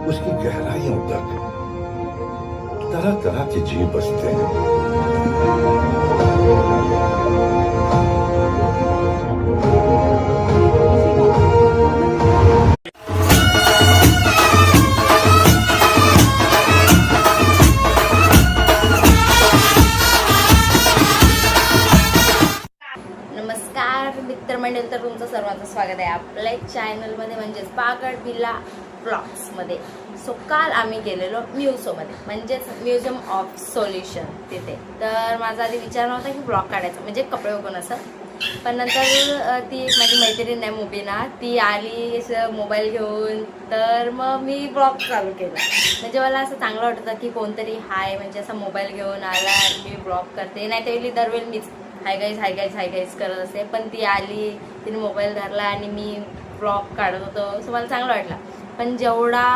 उसकी गहराइयों तक तरह तरह के जीव बसते हैं। नमस्कार मित्रमंडळी, तर तुमचं सर्वांचं स्वागत आहे आपल्या चॅनलमध्ये म्हणजेच पागड विला ब्लॉग्समध्ये. सो काल आम्ही गेलेलो म्युझोमध्ये, म्हणजेच म्युझियम ऑफ सोल्युशन तिथे. तर माझा आधी विचार नव्हता की ब्लॉग काढायचा, म्हणजे कपडे बघून असं. पण नंतर ती माझी मैत्रीण आहे मुबीना, ती आली मोबाईल घेऊन, तर मग मी ब्लॉग चालू केला. म्हणजे मला असं चांगलं वाटतं की कोणतरी हाय म्हणजे असं मोबाईल घेऊन आला आणि मी ब्लॉग करते. नाही तर दरवेळी मीच हाय गाईज करत असते. पण ती आली, तिने मोबाईल धरला आणि मी ब्लॉग काढत होतो. सो मला चांगलं वाटलं. पण जेवढा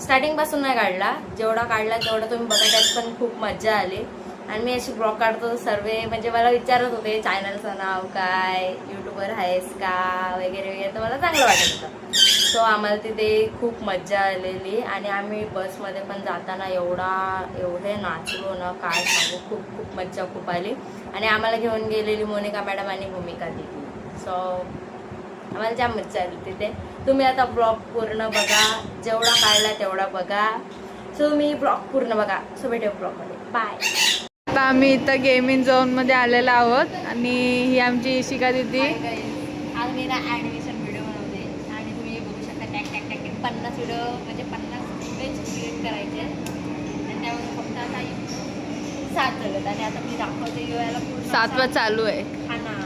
स्टार्टिंगपासून नाही काढला, जेवढा काढला तेवढा तुम्ही बघा, त्यात पण खूप मजा आली. आणि मी अशी ब्लॉग काढतो सर्व, म्हणजे मला विचारत होते चॅनलचं नाव काय, यूट्यूबर आहेस का वगैरे वगैरे, तर मला चांगलं वाटत होतं. सो आम्हाला तिथे खूप मजा आलेली. आणि आम्ही बसमध्ये पण जाताना एवढे नाचलो ना, काय सांगू, खूप खूप मज्जा खूप आली. आणि आम्हाला घेऊन गेलेली मोनिका मॅडम आणि भूमिका दिदी. सो आम्हाला जाम मज्जा आली तिथे. तुम्ही आता ब्लॉग पूर्ण बघा, जेवढा काढला तेवढा बघा. सो तुम्ही ब्लॉग पूर्ण बघा. सो भेटू ब्लॉगमध्ये. बाय. आता आम्ही इथं गेमिंग झोन मध्ये आलेलो आहोत आणि ही आमची इशिका दिदी. आज मी ना ॲनिमेशन व्हिडिओ बनवते आणि तुम्ही बघू शकता टॅक टॅक टॅक 50 व्हिडिओ, म्हणजे 50 पेज क्रिएट करायचे. आणि त्यामध्ये फक्त आता 7 झालेत. आणि आता मी दाखवते याला पूर्ण 7वा चालू आहे. खाना,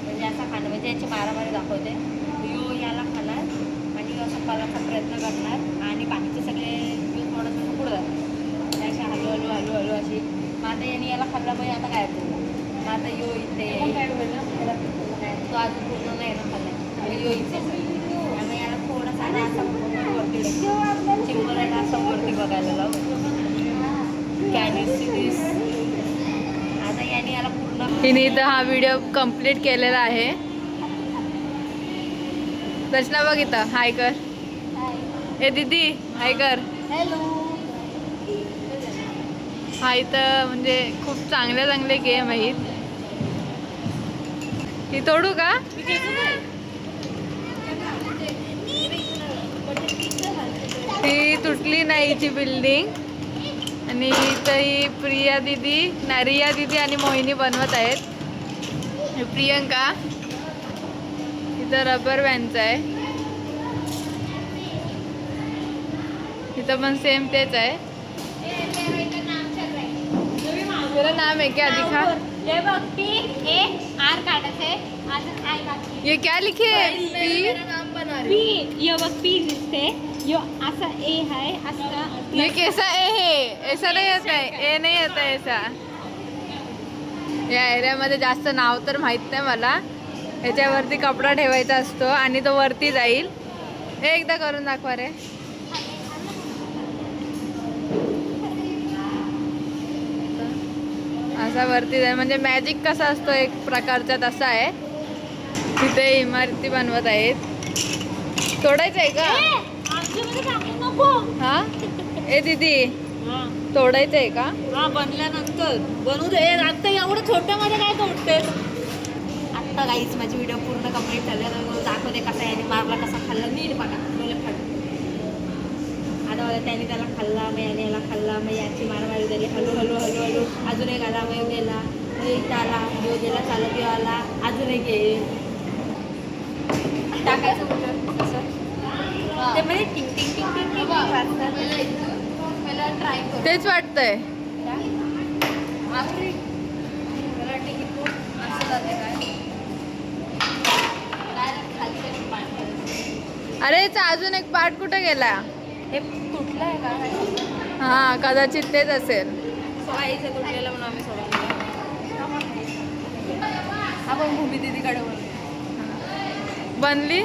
म्हणजे असा खाणं, म्हणजे याची मारामारी दाखवते. याला खाणार आणि असं पालाचा प्रयत्न करणार आणि बाकीचे सगळे थोडंसं पुढं जातात. अशा हलू हलू हलू हलू अशी. मग आता यांनी याला खाल्ला, म्हणजे आता काय बोलला. मग आता इथे तो अजून पूर्ण नाही ना खाल्ला, इथे त्यामुळे याला थोडासा असं वरती चिंबरायला असं वरती बघायला लावू. आता याने याला पूर्ण. हिने इथं हा व्हिडिओ कम्प्लीट केलेला आहे. दर्शना बघ इथं हाय कर. ए दीदी हाय कर. हॅलो. हा इथं म्हणजे खूप चांगले गेम आहेत. ही तोडू का? ती तुटली नाही हिची बिल्डिंग. आणि इथं ही प्रिया दिदी, रिया दिदी आणि मोहिनी बनवत आहेत. प्रियंका इथं रबर बँडचं आहे. इथं पण सेम तेच आहे. मेरा नाम है क्या दिखा? ये बघ P-A-R काढायचं आहे. अजून I बाकी. ये क्या लिखे है? P, ये बघ P दिसते. यो असा A है, असा. ये कैसा ए है? ऐसा नहीं होता है. ए नहीं होता है ऐसा. या एरियामध्ये जास्त नाव तर माहित नाही मला. ह्याच्यावरती कपडा ठेवायचा असतो आणि तो वरती जाईल. हे एकदा करून दाखवा रे. असा वरती जाईल, म्हणजे मॅजिक कसा असतो एक प्रकारचा तसा आहे. तिथे इमारती बनवत आहेत. तोडायचं आहे का? हा ए दीदी तोडायचं आहे का? हा, बनल्यानंतर बनवू दे. आता एवढं छोट्यामध्ये काय तोडते. आत्ता गाईच माझी व्हिडिओ पूर्ण कंप्लीट झाली. दाखवते कसा याने मारला, कसा खाल्ला. नीट बघा. आता बघा, त्याने त्याला खाल्ला, मग याने याला खाल्ला, मग याची मारामारी झाली. हलू हलू हलू हलू अजून एक आला, मग गेला, मग एक आला, जो गेला चालत आला, अजून एक येईल. टाकायचं कुठं असं ते म्हणजे टिंग टिंग टिंग टिंग टिंग वाजतात. मला ट्राय करू. तेच वाटतंय. असं जाते काय. अरे याचा अजून एक पार्ट कुठे गेला? हे तुटलं आहे का? हा कदाचित तेच असेल. सोळाईचं तुटलेलं म्हणून आम्ही सोडून दिलं. आपण भूमी दिदीकडे बनली.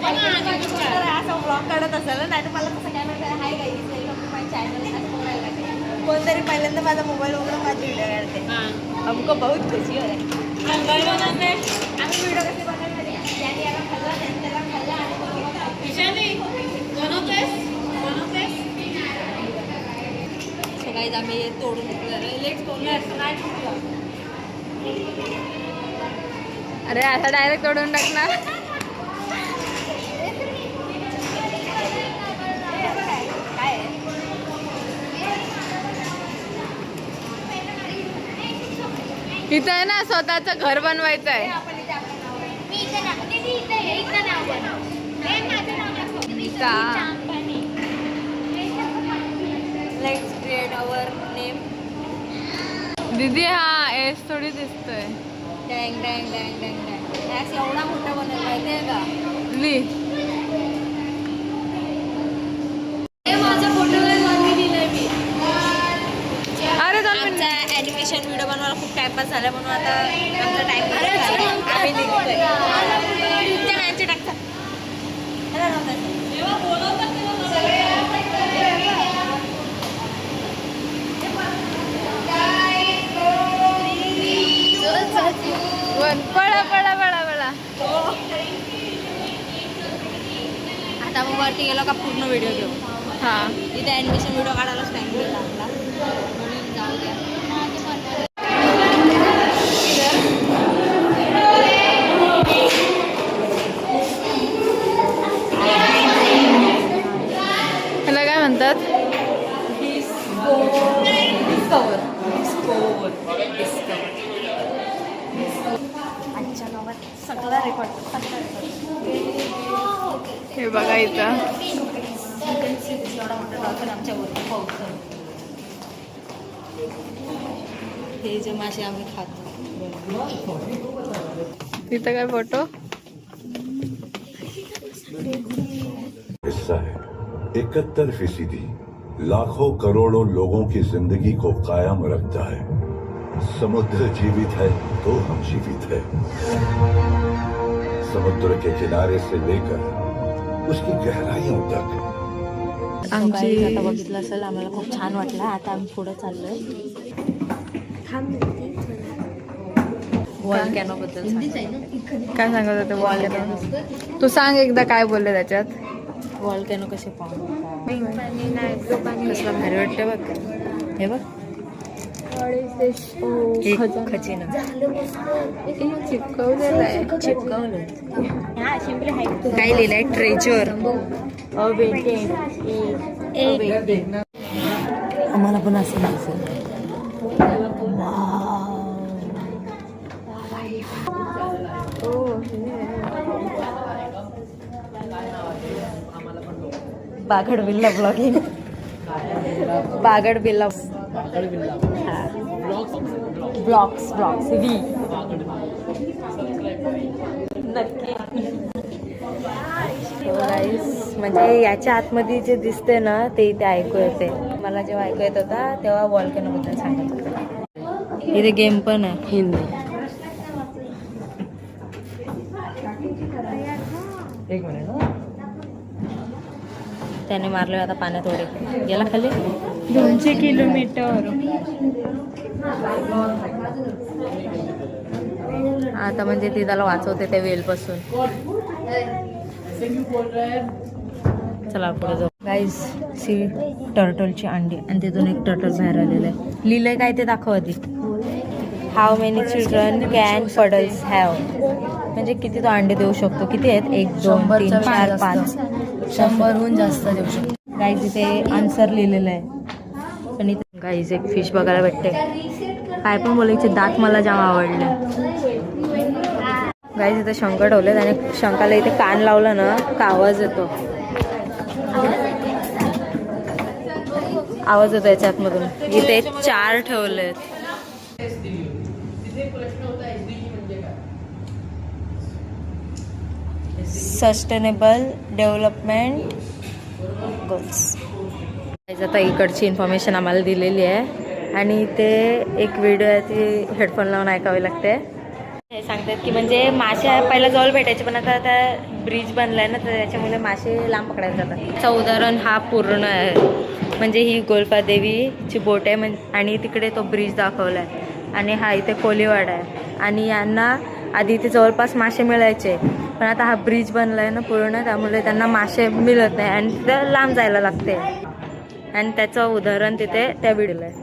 असं ब्लॉग काढत असेल ना, नाही तर मला कसं काय म्हणतात, hi guys welcome to my channel. कोणतरी पहिल्यांदा माझा मोबाईल उघडून माझी व्हिडिओ काढते. हमको बहुत खुशी हो रही है. आम्ही व्हिडिओ कसे बनवणार? ज्याने याला खाल्ला आम्ही तोडून लेट तोडलं असं काय अरे आता डायरेक्ट तोडून टाकणार. इथं आहे ना स्वतःचं घर बनवायचं आहे. Let's create our name. दीदी हा एस थोडी दिसतोय. डँग डँग डँग डँग डँग ॲस एवढा मोठा बनवला माहिती आहे का? ली माझा फोटो दिलाय मी. अरे आमचा ॲनिमेशन व्हिडिओ बनवायला खूप टाइमपास झाला म्हणून आता आमचा टाइम आम्ही निघतोय. त्या डान्सचे टाकतात. पळा पळा पळा पळा. आता मग वरती गेलो का पूर्ण व्हिडिओ घेऊ. हा इथे ॲनिमेशन व्हिडिओ काढायलाच टाइम गेला आपला म्हणून जाऊ द्या. ह्याला काय म्हणतात? आजच्या गावात सगळा रेकॉर्ड हे बघा इथं एवढा मोठा डॉल्फिन आमच्या वरती पावतो. हे जे मासे आम्ही खातो. इथं काय फोटो? हिस्सा है 71% लाखों करोड़ों लोगों की जिंदगी को कायम रखता है. समुद्र जीवित है तो हम जीवित है. समुद्र के किनारे से लेकर उसकी गहराइयों तक. आमची आता बघितलं असेल आम्हाला खूप छान वाटलं. आता आम्ही पुढे चाललोय. वॉल्कॅनो बद्दल काय सांगत होते वॉल्कॅनो? तू सांग एकदा काय बोलले त्याच्यात. वॉल्कॅनो कसे पाहू कसला भारी वाटतं बघ. हे बघ एक खजिना चिपकवलेलं आहे. चिपकवलं. काय लिहिलंय? ट्रेजर. आम्हाला पण असं दिसत. बागड बिल्ला ब्लॉगिंग. बागड बिल्ला ब्लॉग्स व्ही नक्की. म्हणजे याच्या आतमध्ये जे दिसते ना ते इथे ऐकू येते. मला जेव्हा ऐकू येत होता तेव्हा वॉल्कॅनो बद्दल सांगत होतं. इथे गेम पण आहे हिंदी. एक मिनिट. त्याने मारले आता पाण्यात उडे गेला खाली. 200 किलोमीटर. आता म्हणजे ती त्याला वाचवते त्या वेलपासून. चला पुढे जाऊ. गाईज सी टर्टलची अंडी आणि तिथून एक टर्टल बाहेर आलेलं आहे. लिहिलंय काय ते दाखव आधी. How many children can puddles have. म्हणजे किती तो अंडे देऊ शकतो. किती आहेत? 1 2 3 4 5 100हून जास्त देऊ शकतो. गाईज इथे आन्सर लिहिलेलं आहे. पण इथे गाईज एक फिश बघायला भेटते. काय पण बोलायचे दात मला जाम आवडले. गाईज इथे शंख ठेवलेत आणि शंखाला इथे कान लावलं ना का आवाज येतो. आवाज येतो याच्यात मधून. इथे 4 ठेवलेत. Sustainable development goals. आता इकडची इन्फॉर्मेशन आम्हाला दिलेली आहे आणि इथे एक व्हिडिओ आहे ती हेडफोन लावून ऐकावी लागते. हे सांगतात की म्हणजे मासे पहिला जवळ भेटायचे पण आता त्या ब्रिज बनलाय ना तर त्याच्यामुळे मासे लांब पकडायला जातात. त्याचं उदाहरण हा पूर्ण आहे. म्हणजे ही गोल्फादेवीची बोट आहे आणि तिकडे तो ब्रिज दाखवला आहे आणि हा इथे कोलीवाडा आहे. आणि यांना आधी इथे जवळपास मासे मिळायचे पण आता हा ब्रिज बनला आहे ना पूर्ण त्यामुळे त्यांना मासे मिळत नाही आणि तिथं लांब जायला लागते. आणि त्याचं उदाहरण तिथे त्या व्हिडिओला आहे.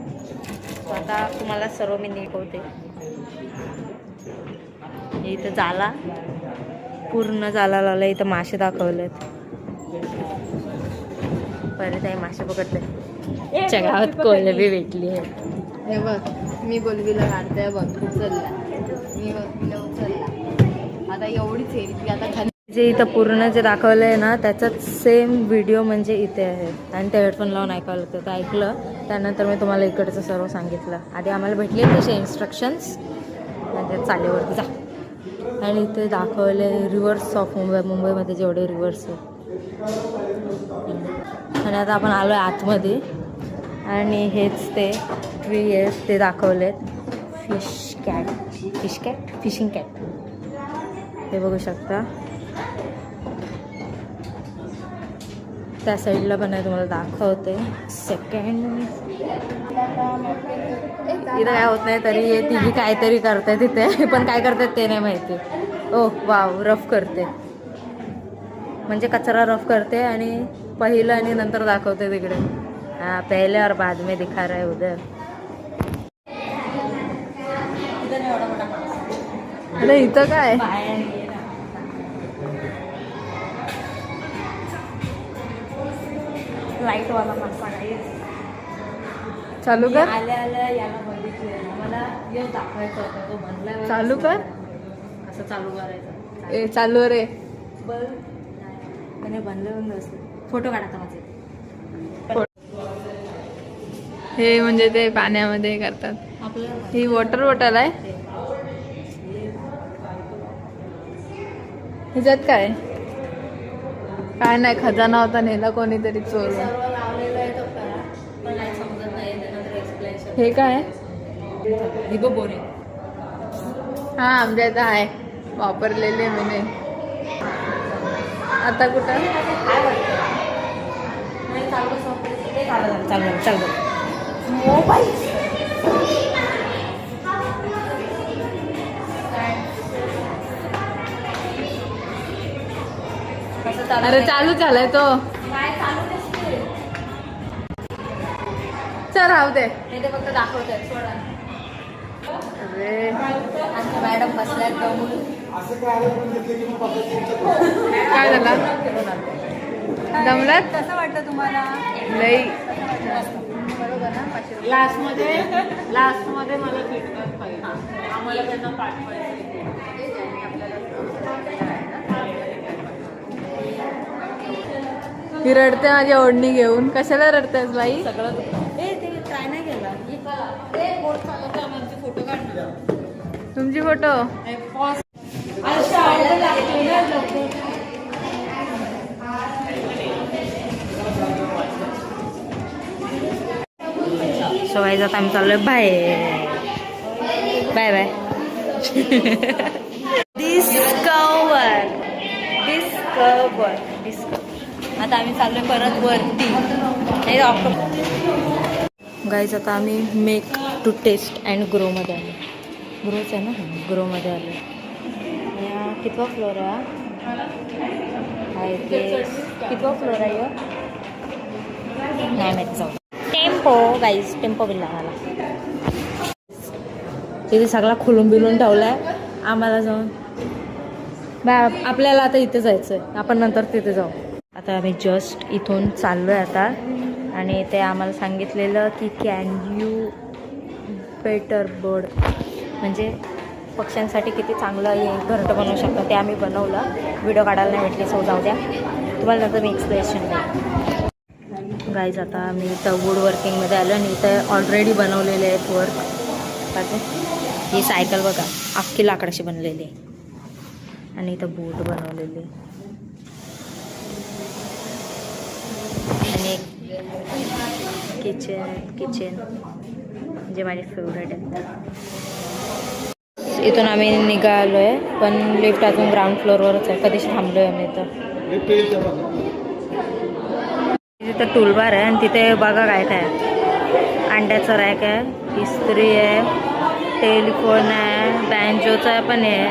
आता तुम्हाला सर्व मी नीट होते. इथं जाला पूर्ण जाला लावलं. इथं मासे दाखवलेत. परत आहे मासे पकडते. गावात कोलंबी भेटली आहे. हे बघ मी कोलबीला काढते बघ उचलला. मी कोलबीला उचलला. आता एवढीच येईल की आता खाली जे इथं पूर्ण जे दाखवलं आहे ना त्याचाच सेम व्हिडिओ म्हणजे इथे आहे. आणि ते हेडफोन लावून ऐकायला लागतं. तर ऐकलं त्यानंतर मी तुम्हाला इकडचं सर्व सांगितलं. आधी आम्हाला भेटले तसे इन्स्ट्रक्शन्स म्हणजे चालीवरती जा. आणि इथे दाखवले रिव्हर्स ऑफ मुंबईमध्ये जेवढे रिव्हर्स आहे. आणि आता आपण आलो आहे आतमध्ये. आणि हेच ते ट्री आहेत ते दाखवलेत. फिशिंग कॅट हे बघू शकता. त्या साईडला पण आहे तुम्हाला दाखवते. सेकंड इथं काय होत नाही तरी हे तिघी काहीतरी करताय तिथे. पण काय करतात ते नाही माहिती. ओ वाव रफ करते म्हणजे कचरा रफ करते. आणि पहिलं आणि नंतर दाखवते तिकडे. हाँ पहले और बाद में दिखा रहा है उधर. अरे इथं काय लाईट वाला मासा नाही. चालू कर. आल्या आल्या याला बघितले मला येऊ दाखवायचं होतं. तो म्हणला चालू कर. असं चालू करायचं. ए चालू रे. बघ त्याने बनलं बसलं. फोटो काढता माझे. हे म्हणजे ते पाण्यामध्ये करतात. आपलं ही वॉटर बॉटल आहे. ह्याच्यात काय काय नाही खजाना होता नेला कोणीतरी चोरून. सर्व लावलेलं आहे तो करा पण नाही समजत नाही. त्यानंतर एक्सप्लेनेशन. हे काय ही बघ बोरे. हा आमच्या इथं आहे वापरलेले मी. आता कुठं काय वाटतं नाही चालू चालू चालू मोबाईल. अरे चालू झालाय तो. काय चालू नसते. चल राहू दे. हे ते फक्त दाखवतात सोडा. अरे आमच्या मॅडम बसल्यात गमून. काय झाला दमलात. कसं वाटतं तुम्हाला. लई बरोबर ना. लास्टमध्ये मला फीडबॅक पाहिजे. आम्हाला त्यांना पाठवायचं. ही रडते माझी ओढणी घेऊन. कशाला रडतेस बाई. सगळं ते ट्राय नाही केला. फोटो काढ. तुमची फोटो सो गाईज आता आम्ही चाललोय बाय बाय बाय. डिस्कवर आता आम्ही चाललोय परत वरती. गाईज आता आम्ही मेक टू टेस्ट अँड ग्रोमध्ये आलो. ग्रोच आहे ना. ग्रोमध्ये आलो. कितवा फ्लोर आहे ते कितवा फ्लोर आहे नाही माहिती. जाऊ टेम्पो गाईज टेम्पो बिल्ला आम्हाला. तिथे सगळा खुलून बिलून ठेवला आहे. आम्हाला जाऊन आपल्याला आता इथे जायचं आहे. आपण नंतर तिथे जाऊ. आता आम्ही जस्ट इथून चाललो आहे आता. आणि ते आम्हाला सांगितलेलं की कॅन यू बेटर बर्ड म्हणजे पक्ष्यांसाठी किती चांगलं हे घरटं बनवू शकतं. ते आम्ही बनवलं. व्हिडिओ काढायला नाही भेटले सो जाऊ द्या. तुम्हाला नंतर मी एक्सप्लेनेशन देईन. गाईज आता आम्ही इथं वूड वर्किंगमध्ये आलो. आणि इथं ऑलरेडी बनवलेले आहेत वर्क. ही सायकल बघा अख्खी लाकडाशी बनलेली आहे. आणि इथं बोट बनवलेली. आणि एक किचन जे माझे फेवरेट आहे. इथून आम्ही निघालो आहे पण लिफ्ट अजून ग्राउंड फ्लोअरवरच आहे. कधीच थांबलो आहे आम्ही इथं. तिथं टूलबार आहे. आणि तिथे बघा काय काय अंड्याचं रॅक आहे. इस्त्री आहे. टेलिफोन आहे. बँजोचा पण आहे.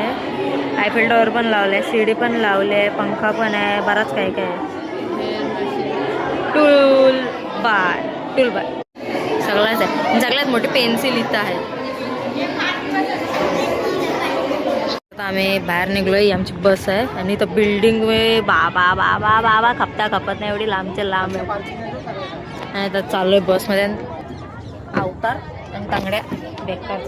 आयफेल टॉवर पण लावलं आहे. सीडी पण लावले आहे. पंखा पण आहे. बराच काय काय आहे. टूलबार सगळंच आहे. सगळ्यात मोठी पेन्सिल इथं आहे. आता आम्ही बाहेर निघलोय. ही आमची बस आहे आणि इथं बिल्डिंग बाबा बाबा बाबा खपता खपत नाही एवढी लांबच्या लांब आहे. आणि आता चाललोय बसमध्ये. अवतार आणि तांगड्या बेकार